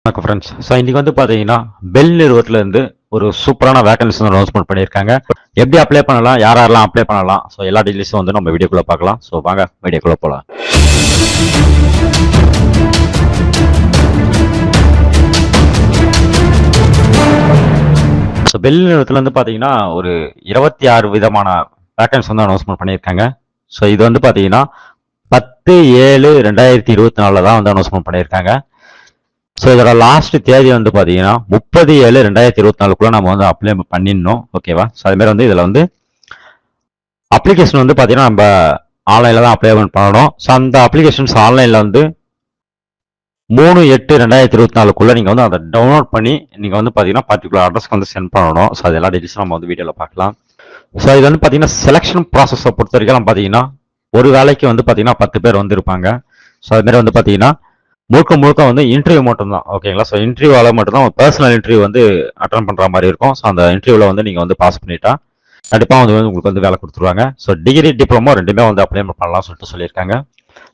வணக்கம் friends. So இன்னைக்கு வந்து பார்த்தீங்கன்னா பெல் நிறுவனத்துலேருந்து ஒரு சூப்பரான வேகன்சி அனௌன்ஸ்மெண்ட் பண்ணியிருக்காங்க. எப்படி அப்ளை பண்ணலாம், யாரெல்லாம் அப்ளை பண்ணலாம், ஸோ எல்லா டீட்டெயில்ஸும் வந்து நம்ம வீடியோக்குள்ளே பார்க்கலாம். ஸோ வாங்க வீடியோக்குள்ளே போகலாம். ஸோ பெல் நிறுவனத்தில் வந்து பார்த்தீங்கன்னா ஒரு 26 விதமான வேகன்சி வந்து அனௌன்ஸ்மெண்ட் பண்ணியிருக்காங்க. ஸோ இது வந்து பார்த்தீங்கன்னா 10/7/2024 தான் வந்து அனௌன்ஸ்மெண்ட் பண்ணியிருக்காங்க. ஸோ இதோட லாஸ்ட் தேதி வந்து பார்த்தீங்கன்னா 30/7/2024 நம்ம வந்து அப்ளை பண்ணிடணும். ஓகேவா? ஸோ அதுமாதிரி வந்து இதில் வந்து அப்ளிகேஷன் வந்து பார்த்தீங்கன்னா நம்ம ஆன்லைனில் தான் அப்ளை பண்ணணும். ஸோ அந்த அப்ளிகேஷன்ஸ் ஆன்லைனில் வந்து 3/8/2024 நீங்கள் வந்து அதை டவுன்லோட் பண்ணி நீங்கள் வந்து பார்த்தீங்கன்னா பர்டிகுலர் அட்ரஸ்க்கு வந்து சென்ட் பண்ணணும். ஸோ அது எல்லா டீட்டெயில்ஸும் நம்ம வந்து வீடியோவில் பார்க்கலாம். ஸோ இது வந்து பார்த்தீங்கன்னா செலெக்ஷன் ப்ராசஸை பொறுத்த வரைக்கும் பார்த்தீங்கன்னா ஒரு வேலைக்கு வந்து பார்த்தீங்கன்னா 10 பேர் வந்து இருப்பாங்க. ஸோ அதுமாதிரி வந்து பார்த்தீங்கன்னா முழுக்க வந்து இன்டர்வியூ மட்டும் தான். ஓகேங்களா? ஸோ இன்டர்வியூவால் மட்டும்தான் பர்சனல் இன்டர்வியூ வந்து அட்டன் பண்ணுற மாதிரி இருக்கும். ஸோ அந்த இன்டர்வியூவில் வந்து நீங்கள் வந்து பாஸ் பண்ணிட்டா கண்டிப்பாக வந்து உங்களுக்கு வந்து வேலை கொடுத்துருவாங்க. ஸோ டிகிரி டிப்ளமோ ரெண்டுமே வந்து அப்ளை பண்ணலாம் சொல்லிட்டு சொல்லியிருக்காங்க.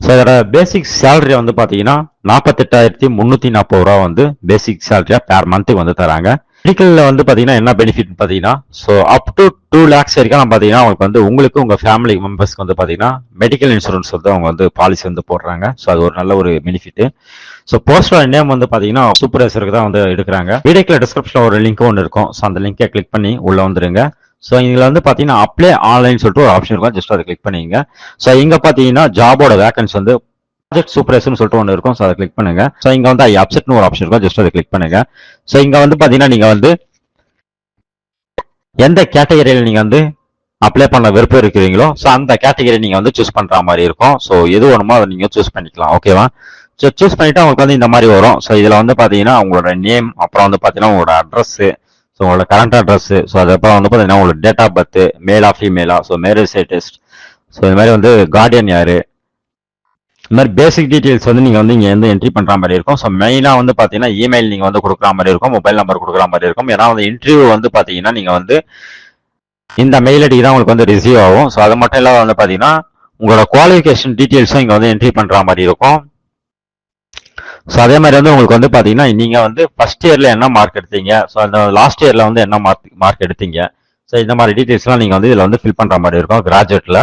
ஸோ இதோட பேசிக் சேலரி வந்து பார்த்தீங்கன்னா 48,340 ரூபா வந்து பேசிக் சேலரியாக பேர் மந்த்துக்கு வந்து தராங்க. மெடிக்கலில் வந்து பார்த்தீங்கன்னா என்ன பெனிஃபிட் பார்த்தீங்கன்னா ஸோ அப் டு 2 lakhs வரைக்கும் பார்த்தீங்கன்னா அவங்களுக்கு வந்து உங்களுக்கு உங்கள் ஃபேமிலி மெம்பர்ஸ்க்கு வந்து பார்த்தீங்கன்னா மெடிக்கல் இன்சூரன்ஸ் வந்து அவங்க வந்து பாலிசி வந்து போடுறாங்க. ஸோ அது ஒரு நல்ல ஒரு பெனிஃபிட். ஸோ போஸ்டர் நேம் வந்து பார்த்தீங்கன்னா சூப்பர்வைசருக்கு தான் வந்து எடுக்கிறாங்க. வீடியோக்கில் டிஸ்கிரிப்ஷனில் ஒரு லிங்க் ஒன்று இருக்கும். ஸோ அந்த லிங்கை கிளிக் பண்ணி உள்ளே வந்துருங்க. ஸோ இதில் வந்து பார்த்தீங்கன்னா அப்ளை ஆன்லைன் சொல்லிட்டு ஒரு ஆப்ஷன் இருக்கும். ஜஸ்ட் அதை கிளிக் பண்ணிங்க. ஸோ இங்கே பார்த்தீங்கன்னா ஜாபோட வேகன்சி வந்து ப்ராஜெக்ட் சூப்பர்வைசர்னு சொல்லிட்டு ஒன்று இருக்கும். ஸோ அதை கிளிக் பண்ணுங்க. ஸோ இங்கே வந்து அப்செட்னு ஒரு ஆப்ஷன் இருக்கும். ஜஸ்ட் அதை கிளிக் பண்ணுங்க. ஸோ இங்கே வந்து பார்த்தீங்கன்னா நீங்கள் வந்து எந்த கேட்டகரியில் நீங்கள் வந்து அப்ளை பண்ண விருப்பம் இருக்கிறீங்களோ ஸோ அந்த கேட்டகரி நீங்கள் வந்து சூஸ் பண்ணுற மாதிரி இருக்கும். ஸோ எது வேணுமோ அதை நீங்கள் சூஸ் பண்ணிக்கலாம். ஓகேவா? ஸோ சூஸ் பண்ணிவிட்டு அவங்களுக்கு வந்து இந்த மாதிரி வரும். ஸோ இதில் வந்து பார்த்தீங்கன்னா உங்களோட நேம், அப்புறம் வந்து பார்த்தீங்கன்னா உங்களோட அட்ரஸ்ஸு, ஸோ உங்களோட கரண்ட் அட்ரஸ்ஸு, ஸோ அதுக்கப்புறம் வந்து பார்த்தீங்கன்னா உங்களோட date of birth, mela ஃபீமேலா, so marriage status, so இது மாதிரி வந்து கார்டியன் யார், இந்த மாதிரி பேசிக் டீட்டெயில்ஸ் வந்து நீங்கள் வந்து இங்கே வந்து என்ட்ரி பண்ணுற மாதிரி இருக்கும். ஸோ மெயினாக வந்து பார்த்தீங்கன்னா இமெயில் நீங்கள் வந்து கொடுக்குற மாதிரி இருக்கும், மொபைல் நம்பர் கொடுக்குற மாதிரி இருக்கும். ஏன்னா வந்து இன்டர்வியூ வந்து பார்த்தீங்கன்னா நீங்கள் வந்து இந்த மெயில் ஐடி தான் உங்களுக்கு வந்து ரிசீவ் ஆகும். ஸோ அது மட்டும் இல்லாமல் வந்து பார்த்தீங்கன்னா உங்களோட குவாலிஃபிகேஷன் டீட்டெயில்ஸும் இங்கே வந்து என்ட்ரி பண்ணுற மாதிரி இருக்கும். ஸோ அதே மாதிரி வந்து உங்களுக்கு வந்து பார்த்தீங்கன்னா நீங்கள் வந்து ஃபர்ஸ்ட் இயரில் என்ன மார்க் எடுத்தீங்க, ஸோ அந்த லாஸ்ட் இயரில் வந்து என்ன மார்க் எடுத்தீங்க, ஸோ இந்த மாதிரி டீட்டெயில்ஸ்லாம் நீங்கள் வந்து இதில் வந்து ஃபில் பண்ணுற மாதிரி இருக்கும் கிராஜுவேட்டில்.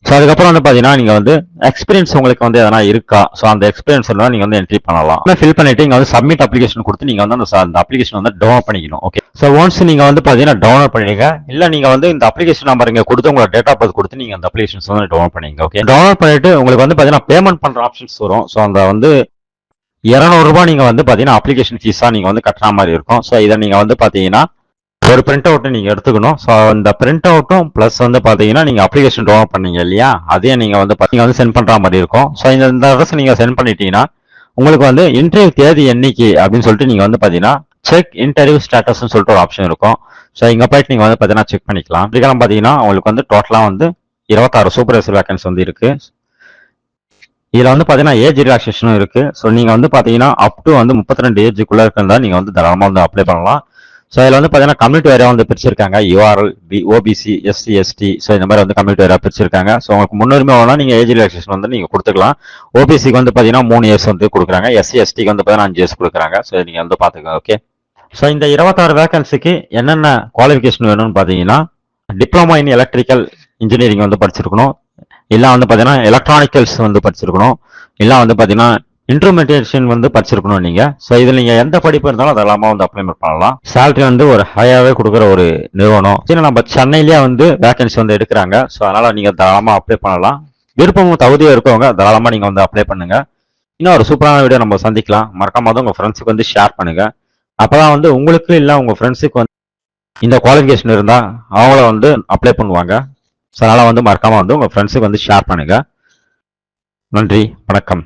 ஸோ அதுக்கப்புறம் வந்து பார்த்தீங்கன்னா நீங்கள் வந்து எக்ஸ்பீரியன்ஸ் உங்களுக்கு வந்து எதனா இருக்கா, ஸோ அந்த எக்ஸ்பீரியன்ஸ் எல்லாம் நீங்கள் வந்து என்ட்ரி பண்ணலாம். ஃபில் பண்ணிட்டு நீங்கள் வந்து சப்மிட் அப்ளிகேஷன் கொடுத்து நீங்கள் வந்து அந்த அப்ளிகேஷன் வந்து டவுன்லோட் பண்ணிக்கணும். ஓகே? ஸோ ஒன்ஸ் நீங்கள் வந்து பார்த்தீங்கன்னா டவுன்லோட் பண்ணிடுங்க. இல்லை நீங்கள் வந்து இந்த அப்ளிகேஷன் நம்பர் இங்கே கொடுத்து உங்களோட டேட் ஆஃப் பர்த் கொடுத்து நீங்கள் அந்த அப்ளிகேஷன்ஸ் வந்து டவுன்லோட் பண்ணிங்க. ஓகே? டவுன்லோட் பண்ணிட்டு உங்களுக்கு வந்து பார்த்தீங்கன்னா பேமெண்ட் பண்ணுற ஆப்ஷன்ஸ் வரும். ஸோ அந்த வந்து 200 ரூபாய் நீங்கள் வந்து பார்த்தீங்கன்னா அப்ளிகேஷன் ஃபீஸாக நீங்கள் வந்து கட்டுற மாதிரி இருக்கும். ஸோ இதை நீங்கள் வந்து பார்த்தீங்கன்னா ஒரு பிரிண்ட் அவுட்டை நீங்கள் எடுத்துக்கணும். ஸோ இந்த பிரிண்ட் அவுட்டும் ப்ளஸ் வந்து பார்த்தீங்கன்னா நீங்கள் அப்ளிகேஷன் டவுன்லோட் பண்ணீங்க இல்லையா, அதையும் நீங்கள் வந்து சென்ட் பண்ணுற மாதிரி இருக்கும். ஸோ இந்த அட்ரஸ் நீங்கள் சென்ட் பண்ணிட்டீங்கன்னா உங்களுக்கு வந்து இன்டர்வியூ தேதி என்னைக்கு அப்படின்னு சொல்லிட்டு நீங்கள் வந்து பார்த்தீங்கன்னா செக் இன்டர்வியூ ஸ்டேட்டஸ்ன்னு சொல்லிட்டு ஒரு ஆப்ஷன் இருக்கும். ஸோ இங்கே போயிட்டு நீங்கள் வந்து பார்த்தீங்கன்னா செக் பண்ணிக்கலாம். இப்படிக்கெல்லாம் பார்த்தீங்கன்னா உங்களுக்கு வந்து டோட்டலாக வந்து 26 சூப்பர்வைசர் வேகன்சி வந்து இருக்குது. இதில் வந்து பார்த்தீங்கன்னா ஏஜ் ரிலாக்ஸேஷனும் இருக்குது. ஸோ நீங்கள் வந்து பார்த்தீங்கன்னா அப் டு வந்து 32 ஏஜுக்குள்ளே இருக்கிறதா நீங்கள் வந்து தாராளமாக வந்து அப்ளை பண்ணலாம். ஸோ இதில் வந்து பார்த்தீங்கன்னா கம்யூனிட்டி வேறையாக வந்து பிரிச்சிருக்காங்க. URL, OBC, SC, ST, so இந்த மாதிரி வந்து கம்யூனிட்டி வேறையாக பிரிச்சிருக்காங்க. ஸோ உங்களுக்கு முன்னுரிமை வேணால் நீங்கள் ஏஜ் ரிலாக்ஸேஷன் வந்து நீங்கள் கொடுத்துக்கலாம். ஓபிசிக்கு வந்து பார்த்தீங்கன்னா 3 இயர்ஸ் வந்து கொடுக்குறாங்க. எஸ்சி, எஸ்டிக்கு வந்து பார்த்தீங்கன்னா 5 இயர்ஸ் கொடுக்குறாங்க. ஸோ நீங்கள் வந்து பார்த்துக்கோங்க. ஓகே? ஸோ இந்த 26 வேகன்சிக்கு என்னென்ன குவாலிஃபிகேஷன் வேணும்னு பார்த்தீங்கன்னா டிப்ளமோ இன் எலக்ட்ரிக்கல் இன்ஜினியரிங் வந்து படிச்சிருக்கணும், இல்லை வந்து பார்த்தீங்கன்னா எலக்ட்ரானிக்கல்ஸ் வந்து படிச்சிருக்கணும், இல்லை வந்து பார்த்தீங்கன்னா இன்ட்ரூமெண்டேஷன் வந்து படிச்சிருக்கணும் நீங்கள். ஸோ இதில் நீங்கள் எந்த படிப்பு இருந்தாலும் அதெல்லாமா வந்து அப்ளை பண்ணலாம். சேலரி வந்து ஒரு ஹையாகவே கொடுக்குற ஒரு நிறுவனம். சரி, நம்ம சென்னையிலேயே வந்து வேகன்சி வந்து எடுக்கிறாங்க. ஸோ அதனால் நீங்கள் தாராளமாக அப்ளை பண்ணலாம். விருப்பமும் தகுதியாக இருக்கவங்க தாராளமாக நீங்கள் வந்து அப்ளை பண்ணுங்க. இன்னும் ஒரு சூப்பரான வீடியோ நம்ம சந்திக்கலாம். மறக்காம வந்து உங்கள் ஃப்ரெண்ட்ஸுக்கு வந்து ஷேர் பண்ணுங்க. அப்போதான் வந்து உங்களுக்கு இல்லை உங்கள் ஃப்ரெண்ட்ஸுக்கு வந்து இந்த குவாலிஃபிகேஷன் இருந்தால் அவங்கள வந்து அப்ளை பண்ணுவாங்க. ஸோ அதனால் வந்து மறக்காம வந்து உங்கள் ஃப்ரெண்ட்ஸுக்கு வந்து ஷேர் பண்ணுங்க. நன்றி, வணக்கம்.